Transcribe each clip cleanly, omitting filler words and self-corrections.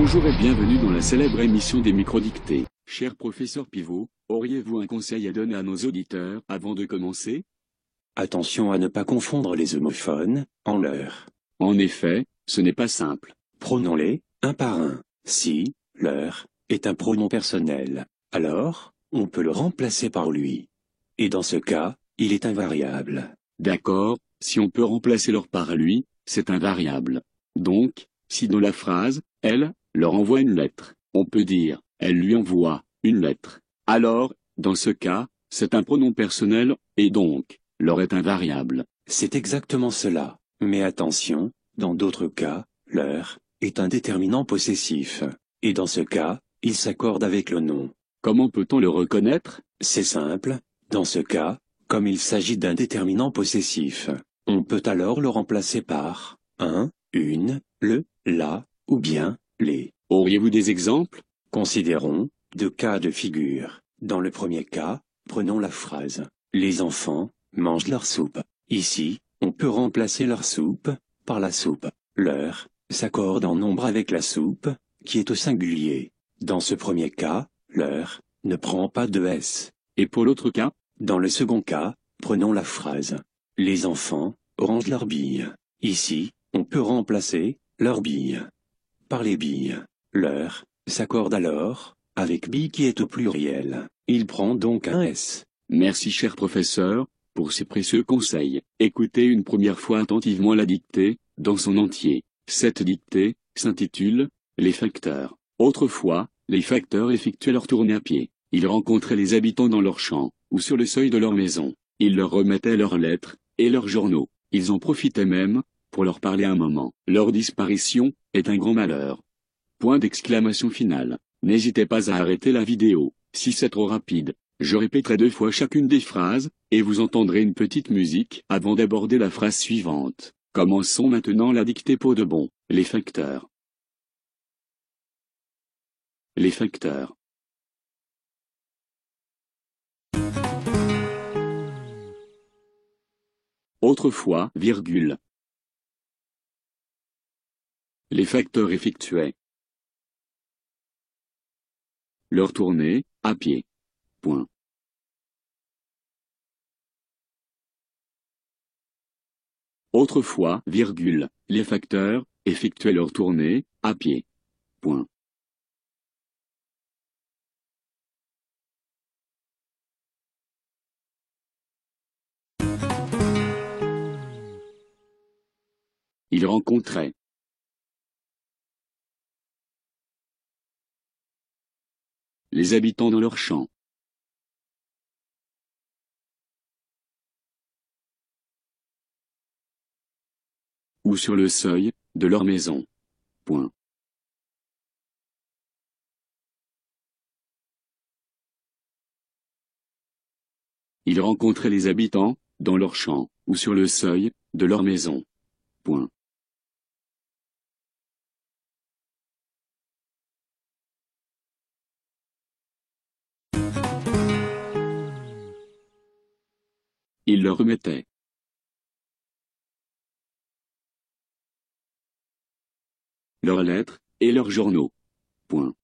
Bonjour et bienvenue dans la célèbre émission des microdictées. Cher professeur Pivot, auriez-vous un conseil à donner à nos auditeurs avant de commencer? Attention à ne pas confondre les homophones, en leur. En effet, ce n'est pas simple. Prenons-les, un par un. Si, leur, est un pronom personnel, alors, on peut le remplacer par lui. Et dans ce cas, il est invariable. D'accord, si on peut remplacer leur par lui, c'est invariable. Donc, si dans la phrase, elle, leur envoie une lettre, on peut dire, elle lui envoie une lettre. Alors, dans ce cas, c'est un pronom personnel, et donc, leur est invariable. C'est exactement cela. Mais attention, dans d'autres cas, leur, est un déterminant possessif. Et dans ce cas, il s'accorde avec le nom. Comment peut-on le reconnaître? C'est simple, dans ce cas, comme il s'agit d'un déterminant possessif, on peut alors le remplacer par un, une, le, la, ou bien les. Auriez-vous des exemples? Considérons deux cas de figure. Dans le premier cas, prenons la phrase « Les enfants mangent leur soupe ». Ici, on peut remplacer leur soupe par la soupe. Leur s'accorde en nombre avec la soupe, qui est au singulier. Dans ce premier cas, leur ne prend pas de S. Et pour l'autre cas? Dans le second cas, prenons la phrase « Les enfants rangent leurs billes ». Ici, on peut remplacer « leurs billes » par les billes. Leur s'accorde alors avec billes qui est au pluriel. Il prend donc un S. Merci cher professeur, pour ces précieux conseils. Écoutez une première fois attentivement la dictée, dans son entier. Cette dictée s'intitule « Les facteurs ». Autrefois, les facteurs effectuaient leur tournée à pied. Ils rencontraient les habitants dans leurs champs, ou sur le seuil de leur maison. Ils leur remettaient leurs lettres, et leurs journaux. Ils en profitaient même, pour leur parler un moment. Leur disparition est un grand malheur. Point d'exclamation finale. N'hésitez pas à arrêter la vidéo, si c'est trop rapide. Je répéterai 2 fois chacune des phrases, et vous entendrez une petite musique avant d'aborder la phrase suivante. Commençons maintenant la dictée pour de bon. Les facteurs. Les facteurs. Autrefois, virgule. Les facteurs effectuaient leur tournée, à pied. Point. Autrefois, virgule, les facteurs effectuaient leur tournée, à pied. Point. Ils rencontraient les habitants dans leurs champs. Ou sur le seuil de leur maison. Point. Ils rencontraient les habitants dans leurs champs, ou sur le seuil de leur maison. Point. Ils leur remettaient leurs lettres et leurs journaux. Point.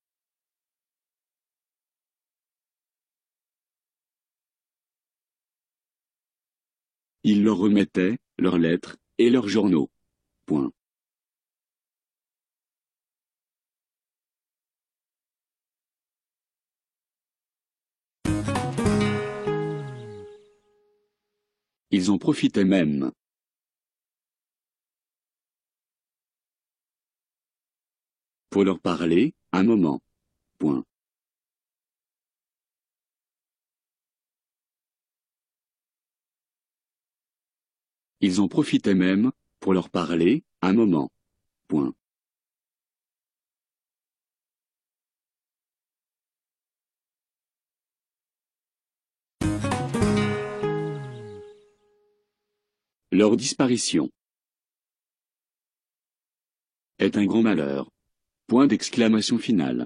Ils leur remettaient leurs lettres et leurs journaux. Point. Ils en profitaient même. Pour leur parler, un moment. Point. Ils en profitaient même, pour leur parler, un moment. Point. Leur disparition est un grand malheur. Point d'exclamation finale.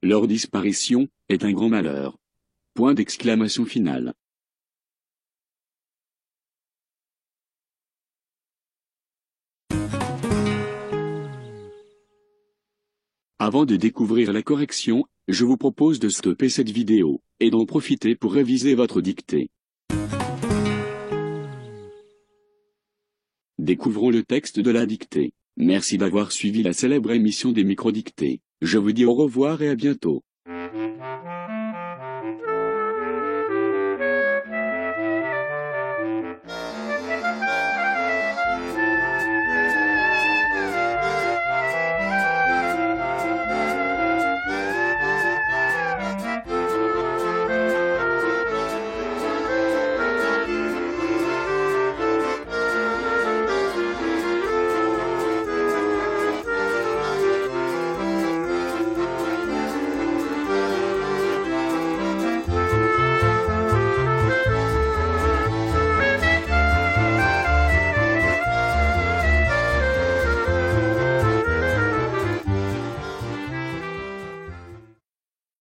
Leur disparition est un grand malheur. Point d'exclamation finale. Avant de découvrir la correction, je vous propose de stopper cette vidéo, et d'en profiter pour réviser votre dictée. Découvrons le texte de la dictée. Merci d'avoir suivi la célèbre émission des microdictées. Je vous dis au revoir et à bientôt.